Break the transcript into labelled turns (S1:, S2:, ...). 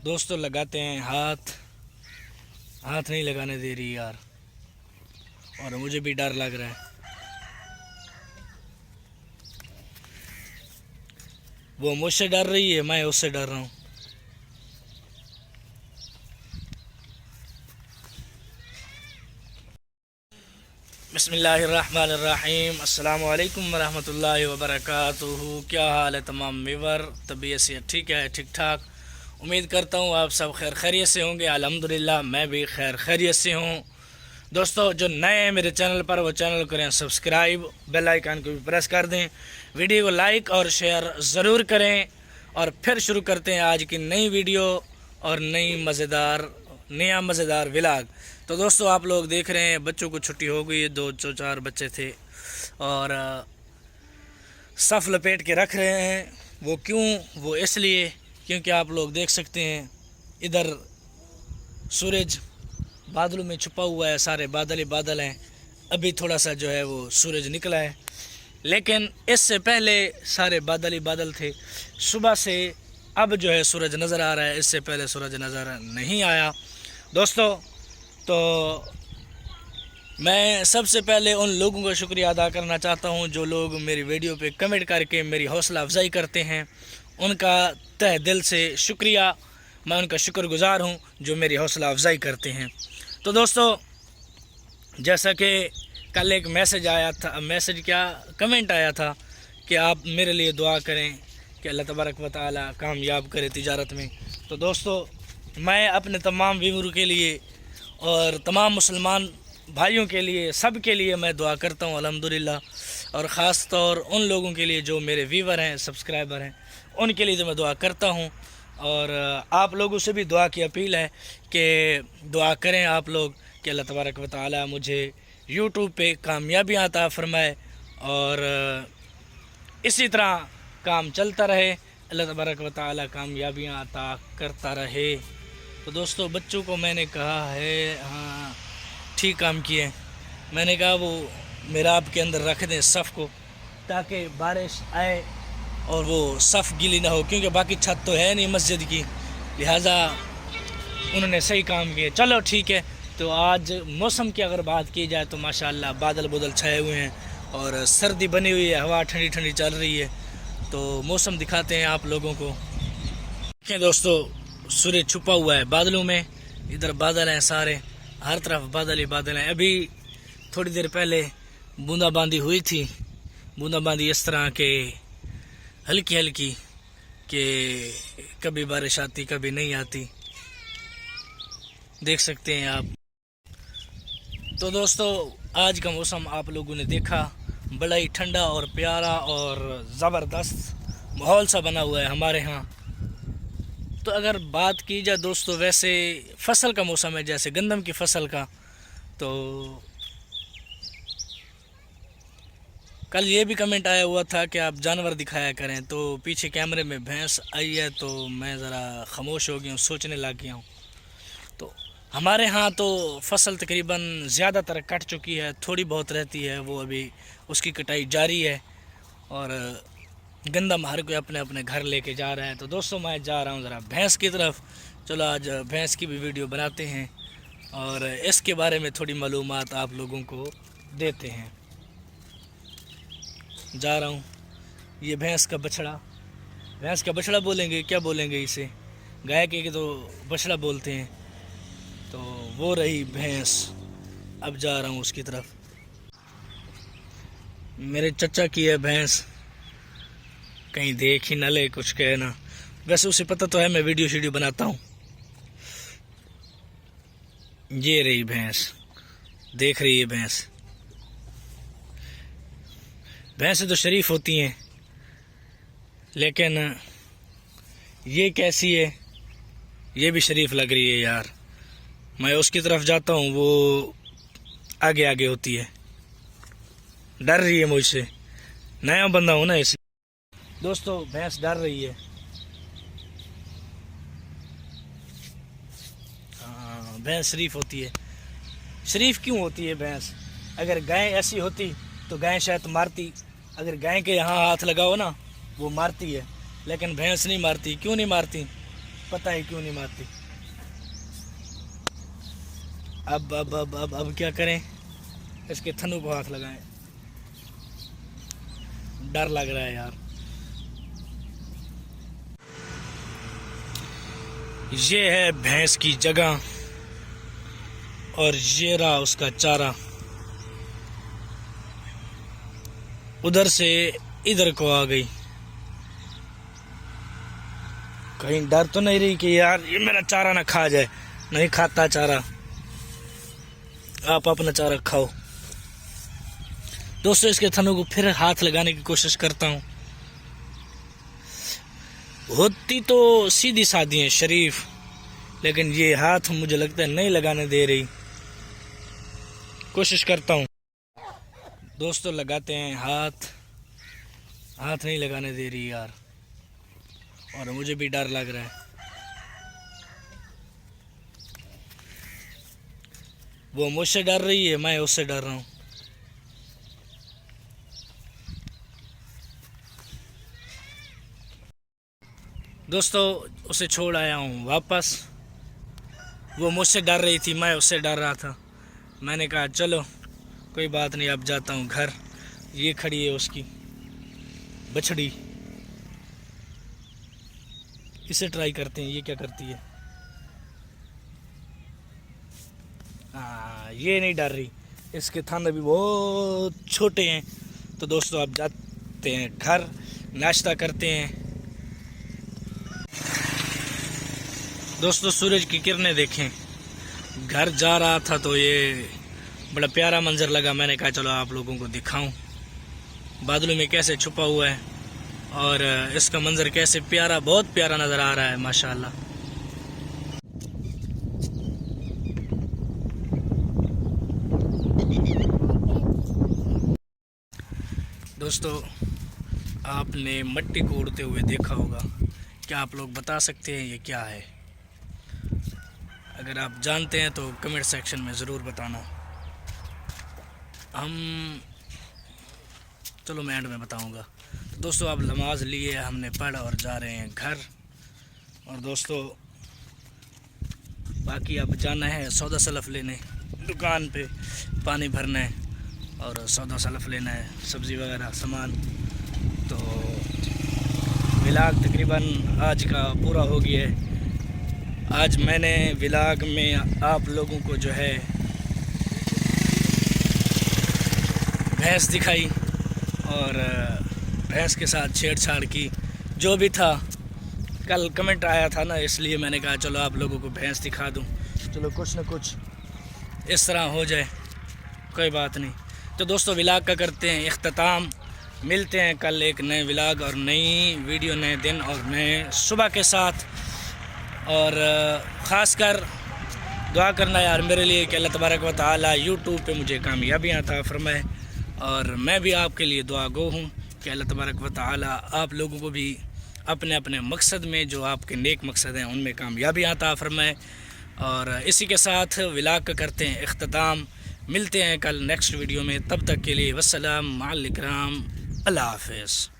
S1: दोस्तों लगाते हैं हाथ, हाथ नहीं लगाने दे रही यार, और मुझे भी डर लग रहा है। वो मुझसे डर रही है, मैं उससे डर रहा हूँ। बिस्मिल्लाहिर्रहमानिर्रहीम, अस्सलामु अलैकुम वरहमतुल्लाहि वबरकातुहू। क्या हाल है तमाम व्यूवर? तबीयत से ठीक है? ठीक ठाक। उम्मीद करता हूँ आप सब खैर खैरियत से होंगे। अल्हम्दुलिल्लाह मैं भी खैर खैरियत से हूँ। दोस्तों जो नए हैं मेरे चैनल पर, वो चैनल करें सब्सक्राइब, बेल आइकन को भी प्रेस कर दें, वीडियो को लाइक और शेयर ज़रूर करें। और फिर शुरू करते हैं आज की नई वीडियो और नया मज़ेदार व्लॉग। तो दोस्तों आप लोग देख रहे हैं बच्चों को छुट्टी हो गई है, 2-4 बच्चे थे और सफ़ लपेट के रख रहे हैं। वो क्यों? वो इसलिए क्योंकि आप लोग देख सकते हैं इधर सूरज बादलों में छुपा हुआ है, सारे बादल ही बादल हैं। अभी थोड़ा सा जो है वो सूरज निकला है, लेकिन इससे पहले सारे बादल ही बादल थे। सुबह से अब जो है सूरज नज़र आ रहा है, इससे पहले सूरज नज़र नहीं आया। दोस्तों तो मैं सबसे पहले उन लोगों का शुक्रिया अदा करना चाहता हूं जो लोग मेरी वीडियो पे कमेंट करके मेरी हौसला अफजाई करते हैं। उनका तहे दिल से शुक्रिया, मैं उनका शुक्रगुजार हूं जो मेरी हौसला अफजाई करते हैं। तो दोस्तों जैसा कि कल एक कमेंट आया था कि आप मेरे लिए दुआ करें कि अल्लाह तबारक व तआला कामयाब करे तिजारत में। तो दोस्तों मैं अपने तमाम व्यूअर के लिए और तमाम मुसलमान भाइयों के लिए, सब के लिए मैं दुआ करता हूँ अल्हम्दुलिल्लाह। और ख़ास तौर उन लोगों के लिए जो मेरे व्यूअर हैं, सब्सक्राइबर हैं, उनके लिए तो मैं दुआ करता हूँ। और आप लोगों से भी दुआ की अपील है कि दुआ करें आप लोग कि अल्लाह तबारक व तआला मुझे यूट्यूब पे कामयाबियाँ अता फ़रमाए और इसी तरह काम चलता रहे, अल्लाह तबारक व तआला कामयाबियाँ अता करता रहे। तो दोस्तों बच्चों को मैंने कहा है, हाँ ठीक काम किए, मैंने कहा वो मिहराब के अंदर रख दें सफ़ को, ताकि बारिश आए और वो सफ़ गीली ना हो, क्योंकि बाकी छत तो है नहीं मस्जिद की, लिहाजा उन्होंने सही काम किए। चलो ठीक है। तो आज मौसम की अगर बात की जाए तो माशाअल्लाह बादल बादल छाए हुए हैं और सर्दी बनी हुई है, हवा ठंडी ठंडी चल रही है। तो मौसम दिखाते हैं आप लोगों को। देखें दोस्तों सूरज छुपा हुआ है बादलों में, इधर बादल हैं सारे, हर तरफ बादल ही बादल हैं। अभी थोड़ी देर पहले बूंदाबांदी हुई थी, बूंदाबांदी इस तरह के हल्की हल्की कि कभी बारिश आती कभी नहीं आती, देख सकते हैं आप। तो दोस्तों आज का मौसम आप लोगों ने देखा, बड़ा ही ठंडा और प्यारा और ज़बरदस्त माहौल सा बना हुआ है हमारे यहाँ। तो अगर बात की जाए दोस्तों, वैसे फसल का मौसम है, जैसे गंदम की फसल का, तो कल ये भी कमेंट आया हुआ था कि आप जानवर दिखाया करें। तो पीछे कैमरे में भैंस आई है तो मैं ज़रा खामोश हो गया हूँ, सोचने लग गया हूँ। तो हमारे यहाँ तो फसल तकरीबन ज़्यादातर कट चुकी है, थोड़ी बहुत रहती है, वो अभी उसकी कटाई जारी है और गंदम हर कोई अपने अपने घर लेके जा रहा है। तो दोस्तों मैं जा रहा हूँ ज़रा भैंस की तरफ। चलो आज भैंस की भी वीडियो बनाते हैं और इसके बारे में थोड़ी मालूमात आप लोगों को देते हैं। जा रहा हूँ। ये भैंस का बछड़ा बोलेंगे, क्या बोलेंगे इसे, गाय के तो बछड़ा बोलते हैं। तो वो रही भैंस, अब जा रहा हूँ उसकी तरफ। मेरे चचा की है भैंस, कहीं देख ही न ले कुछ कहना, वैसे उसे पता तो है मैं वीडियो बनाता हूँ। ये रही भैंस, देख रही है भैंस। भैंसें तो शरीफ होती हैं, लेकिन ये कैसी है, ये भी शरीफ लग रही है यार। मैं उसकी तरफ जाता हूँ, वो आगे आगे होती है, डर रही है मुझसे, नया बंदा हूँ ना इसलिए। दोस्तों भैंस डर रही है। हाँ भैंस शरीफ होती है। शरीफ क्यों होती है भैंस? अगर गाय ऐसी होती तो गाय शायद मारती, अगर गाय के यहाँ हाथ लगाओ ना वो मारती है, लेकिन भैंस नहीं मारती। क्यों नहीं मारती? पता है क्यों नहीं मारती। अब क्या करें, इसके थनों को हाथ लगाएं। डर लग रहा है यार। ये है भैंस की जगह और ये रहा उसका चारा। उधर से इधर को आ गई। कहीं डर तो नहीं रही कि यार ये मेरा चारा ना खा जाए। नहीं खाता चारा, आप अपना चारा खाओ। दोस्तों इसके थनों को फिर हाथ लगाने की कोशिश करता हूँ। होती तो सीधी सादी है, शरीफ, लेकिन ये हाथ मुझे लगता है नहीं लगाने दे रही। कोशिश करता हूँ। दोस्तों लगाते हैं हाथ, हाथ नहीं लगाने दे रही यार, और मुझे भी डर लग रहा है। वो मुझसे डर रही है, मैं उससे डर रहा हूँ। दोस्तों उसे छोड़ आया हूँ वापस। वो मुझसे डर रही थी, मैं उससे डर रहा था। मैंने कहा चलो कोई बात नहीं, अब जाता हूँ घर। ये खड़ी है उसकी बछड़ी, इसे ट्राई करते हैं ये क्या करती है। हाँ, ये नहीं डर रही, इसके थन अभी बहुत छोटे हैं। तो दोस्तों अब जाते हैं घर, नाश्ता करते हैं। दोस्तों सूरज की किरणें देखें। घर जा रहा था तो ये बड़ा प्यारा मंजर लगा। मैंने कहा चलो आप लोगों को दिखाऊं बादलों में कैसे छुपा हुआ है, और इसका मंजर कैसे प्यारा, बहुत प्यारा नज़र आ रहा है माशाल्लाह। दोस्तों आपने मट्टी को उड़ते हुए देखा होगा, क्या आप लोग बता सकते हैं ये क्या है? अगर आप जानते हैं तो कमेंट सेक्शन में ज़रूर बताना। चलो मैं एंड में बताऊंगा। तो दोस्तों अब नमाज लिए हमने पढ़ और जा रहे हैं घर। और दोस्तों बाकी अब जाना है सौदा सलफ लेने, दुकान पे पानी भरना है और सौदा सलफ लेना है, सब्ज़ी वगैरह सामान। तो व्लॉग तकरीबन आज का पूरा हो गया है। आज मैंने व्लॉग में आप लोगों को जो है भैंस दिखाई और भैंस के साथ छेड़छाड़ की, जो भी था। कल कमेंट आया था ना, इसलिए मैंने कहा चलो आप लोगों को भैंस दिखा दूं। चलो कुछ न कुछ इस तरह हो जाए, कोई बात नहीं। तो दोस्तों व्लॉग का करते हैं इख्तिताम। मिलते हैं कल एक नए व्लॉग और नई वीडियो, नए दिन और नए सुबह के साथ। और ख़ास कर दुआ करना यार मेरे लिए कि अल्लाह तबारक व तआला यूट्यूब पे मुझे कामयाबियाँ अता फरमाए। और मैं भी आपके लिए दुआ गो हूँ कि अल्लाह तबारक व तआला आप लोगों को भी अपने अपने मकसद में, जो आपके नेक मकसद हैं, उनमें कामयाबियाँ अता फरमाए। और इसी के साथ व्लॉग का करते हैं इख्तिताम। मिलते हैं कल नेक्स्ट वीडियो में, तब तक के लिए वस्सलाम माल इकराम, अल्लाह हाफ़िज़।